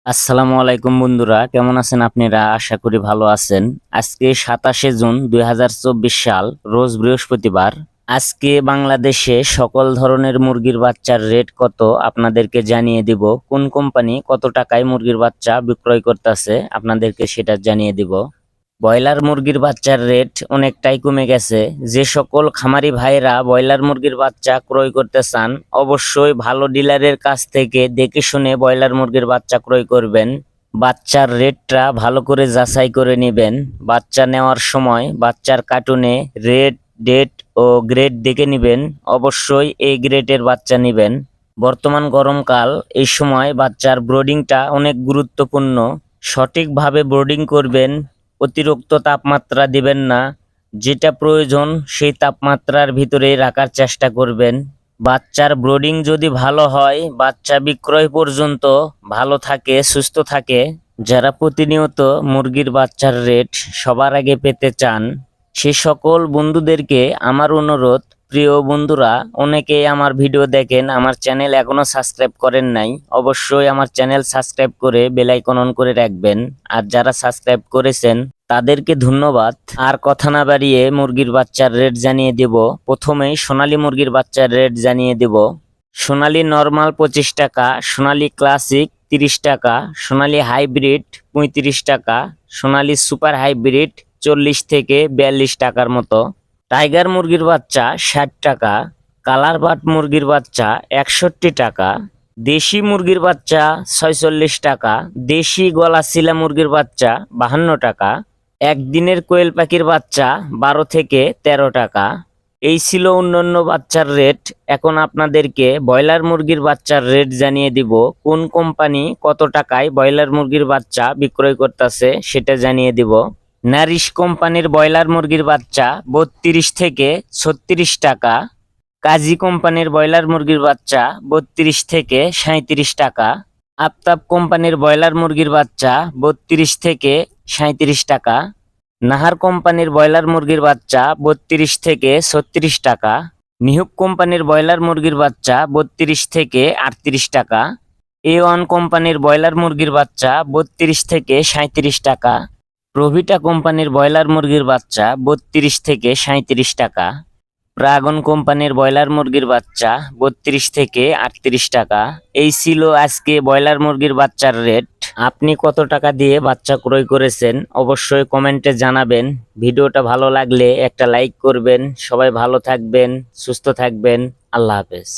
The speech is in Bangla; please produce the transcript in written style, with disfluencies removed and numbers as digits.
আসসালামু আলাইকুম বন্ধুরা, কেমন আছেন আপনারা? আশা করি ভালো আছেন। আজকে 27শে জুন 2024 সাল, রোজ বৃহস্পতিবার। আজকে বাংলাদেশে সকল ধরনের মুরগির বাচ্চার রেট কত আপনাদেরকে জানিয়ে দিব। কোন কোম্পানি কত টাকায় মুরগির বাচ্চা বিক্রয় করতেছে আপনাদেরকে সেটা জানিয়ে দিব। ব্রয়লার মুরগির বাচ্চার রেট অনেকটাই কমে গেছে। যে সকল খামারি ভাইরা ব্রয়লার মুরগির বাচ্চা ক্রয় করতে চান, অবশ্যই ভালো ডিলারের কাছ থেকে দেখে শুনে ব্রয়লার মুরগির বাচ্চা ক্রয় করবেন। বাচ্চার রেটটা ভালো করে যাচাই করে নেবেন। বাচ্চা নেওয়ার সময় বাচ্চার কার্টুনে রেট, ডেট ও গ্রেড দেখে নেবেন। অবশ্যই এ গ্রেডের বাচ্চা নেবেন। বর্তমান গরমকাল, এই সময় বাচ্চার ব্রোডিংটা অনেক গুরুত্বপূর্ণ। সঠিকভাবে ব্রোডিং করবেন। অতিরিক্ত তাপমাত্রা দিবেন না। যেটা প্রয়োজন সেই তাপমাত্রার ভিতরে রাখার চেষ্টা করবেন। বাচ্চার ব্রোডিং যদি ভালো হয়, বাচ্চা বিক্রয় পর্যন্ত ভালো থাকে, সুস্থ থাকে। যারা প্রতিনিয়ত মুরগির বাচ্চার রেট সবার আগে পেতে চান, সে সকল বন্ধুদেরকে আমার অনুরোধ, প্রিয় বন্ধুরা, অনেকেই আমার ভিডিও দেখেন, আমার চ্যানেল এখনো সাবস্ক্রাইব করেন নাই, অবশ্যই আমার চ্যানেল সাবস্ক্রাইব করে বেল আইকন অন করে রাখবেন। আর যারা সাবস্ক্রাইব করেছেন তাদেরকে ধন্যবাদ। আর কথা না বাড়িয়ে মুরগির বাচ্চার রেট জানিয়ে দেব। প্রথমেই সোনালী মুরগির বাচ্চার রেট জানিয়ে দেব। সোনালী নর্মাল 25 টাকা, সোনালী ক্লাসিক 30 টাকা, সোনালী হাইব্রিড 35 টাকা, সোনালী সুপার হাইব্রিড 40 থেকে 42 টাকার মতো। টাইগার মুরগির বাচ্চা 60 টাকা, কালার বাট মুরগির বাচ্চা 61 টাকা, দেশি মুরগির বাচ্চা 46 টাকা, দেশি গলা শিলা মুরগির বাচ্চা 52 টাকা, একদিনের কোয়েল পাখির বাচ্চা 12 থেকে 13 টাকা। এই ছিল অন্যান্য বাচ্চার রেট। এখন আপনাদেরকে ব্রয়লার মুরগির বাচ্চার রেট জানিয়ে দিব। কোন কোম্পানি কত টাকায় ব্রয়লার মুরগির বাচ্চা বিক্রয় করতেছে সেটা জানিয়ে দিব। নারিশ কোম্পানির ব্রয়লার মুরগির বাচ্চা 32 থেকে 36 টাকা। কাজী কোম্পানির ব্রয়লার মুরগির বাচ্চা 32 থেকে 37 টাকা। আফতাব কোম্পানির ব্রয়লার মুরগির বাচ্চা 32 থেকে 37 টাকা। নাহার কোম্পানির ব্রয়লার মুরগির বাচ্চা 32 থেকে 36 টাকা। নিহুক কোম্পানির ব্রয়লার মুরগির বাচ্চা 32 থেকে 38 টাকা। A1 কোম্পানির ব্রয়লার মুরগির বাচ্চা 32 থেকে 37 টাকা। প্রভিটা কোম্পানির ব্রয়লার মুরগির বাচ্চা 32 থেকে 37 টাকা। প্রাগন কোম্পানির ব্রয়লার মুরগির বাচ্চা 32 থেকে 38 টাকা। এই ছিল আজকে ব্রয়লার মুরগির বাচ্চার রেট। আপনি কত টাকা দিয়ে বাচ্চা ক্রয় করেছেন অবশ্যই কমেন্টে জানাবেন। ভিডিওটা ভালো লাগলে একটা লাইক করবেন। সবাই ভালো থাকবেন, সুস্থ থাকবেন। আল্লাহ হাফেজ।